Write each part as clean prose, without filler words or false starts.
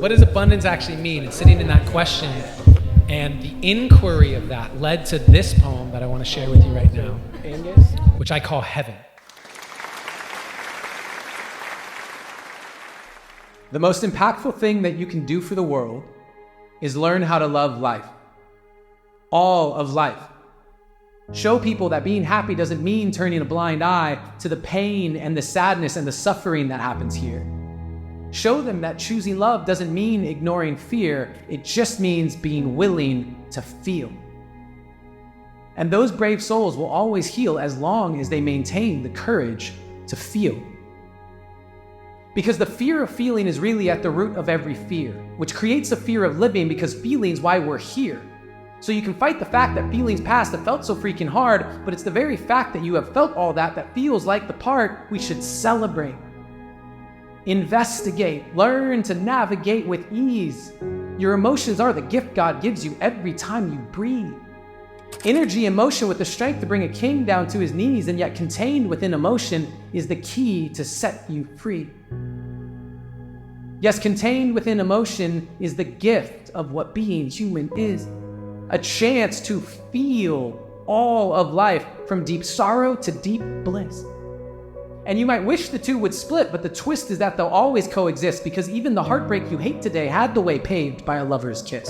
What does abundance actually mean? And sitting in that question and the inquiry of that led to this poem that I want to share with you right now, which I call Heaven. The most impactful thing that you can do for the world is learn how to love life. All of life. Show people that being happy doesn't mean turning a blind eye to the pain and the sadness and the suffering that happens here. Show them that choosing love doesn't mean ignoring fear, it just means being willing to feel. And those brave souls will always heal as long as they maintain the courage to feel. Because the fear of feeling is really at the root of every fear, which creates a fear of living because feeling's why we're here. So you can fight the fact that feelings past have felt so freaking hard, but it's the very fact that you have felt all that feels like the part we should celebrate. Investigate, learn to navigate with ease. Your emotions are the gift God gives you every time you breathe. Energy and motion with the strength to bring a king down to his knees, and yet contained within emotion is the key to set you free. Yes, contained within emotion is the gift of what being human is. A chance to feel all of life from deep sorrow to deep bliss. And you might wish the two would split, but the twist is that they'll always coexist because even the heartbreak you hate today had the way paved by a lover's kiss.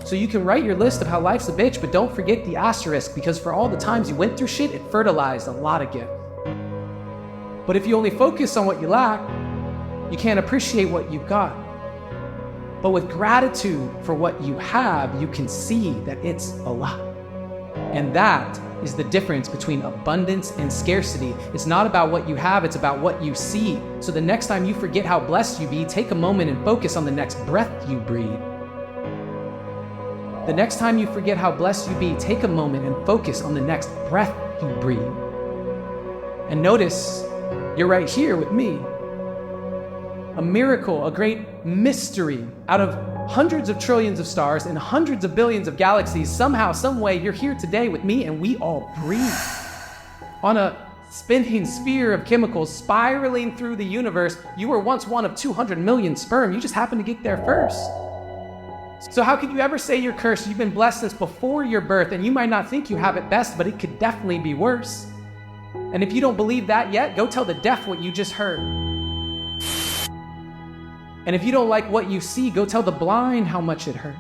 So you can write your list of how life's a bitch, but don't forget the asterisk because for all the times you went through shit, it fertilized a lot of gifts. But if you only focus on what you lack, you can't appreciate what you've got. But with gratitude for what you have, you can see that it's a lot. And that is the difference between abundance and scarcity. It's not about what you have, it's about what you see. So the next time you forget how blessed you be, take a moment and focus on the next breath you breathe. The next time you forget how blessed you be, take a moment and focus on the next breath you breathe. And notice you're right here with me. A miracle, a great mystery. Out of hundreds of trillions of stars and hundreds of billions of galaxies, somehow, some way, you're here today with me and we all breathe. On a spinning sphere of chemicals spiraling through the universe, you were once one of 200 million sperm. You just happened to get there first. So how could you ever say you're cursed? You've been blessed since before your birth, and you might not think you have it best, but it could definitely be worse. And if you don't believe that yet, go tell the deaf what you just heard. And if you don't like what you see, go tell the blind how much it hurts.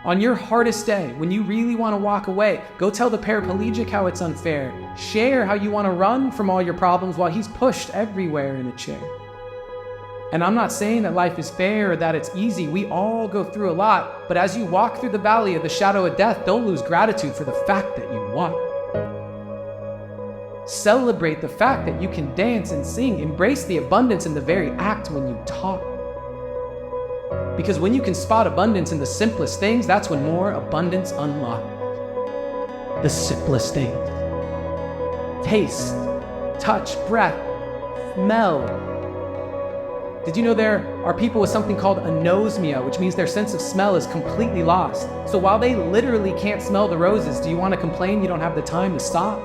On your hardest day, when you really want to walk away, go tell the paraplegic how it's unfair. Share how you want to run from all your problems while he's pushed everywhere in a chair. And I'm not saying that life is fair or that it's easy. We all go through a lot. But as you walk through the valley of the shadow of death, don't lose gratitude for the fact that you walk. Celebrate the fact that you can dance and sing. Embrace the abundance in the very act when you talk. Because when you can spot abundance in the simplest things, that's when more abundance unlocks. The simplest things. Taste, touch, breath, smell. Did you know there are people with something called anosmia, which means their sense of smell is completely lost? So while they literally can't smell the roses, do you want to complain you don't have the time to stop?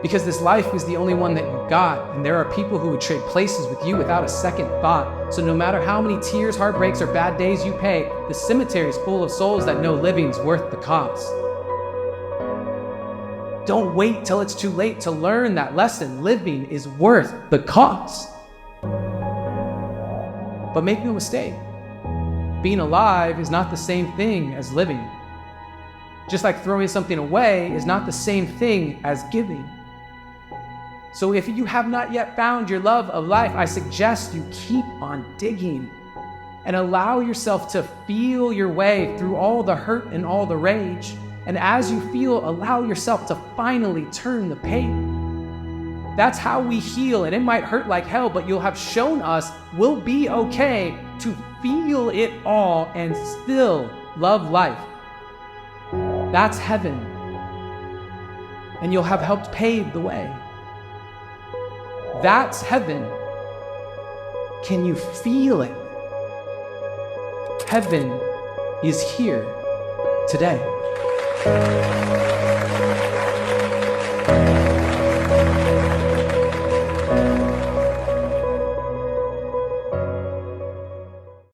Because this life is the only one that you got, and there are people who would trade places with you without a second thought. So no matter how many tears, heartbreaks, or bad days you pay, the cemetery is full of souls that know living's worth the cost. Don't wait till it's too late to learn that lesson. Living is worth the cost. But make no mistake, being alive is not the same thing as living. Just like throwing something away is not the same thing as giving. So if you have not yet found your love of life, I suggest you keep on digging and allow yourself to feel your way through all the hurt and all the rage. And as you feel, allow yourself to finally turn the page. That's how we heal, and it might hurt like hell, but you'll have shown us we'll be okay to feel it all and still love life. That's heaven. And you'll have helped pave the way. That's heaven. Can you feel it? Heaven is here today.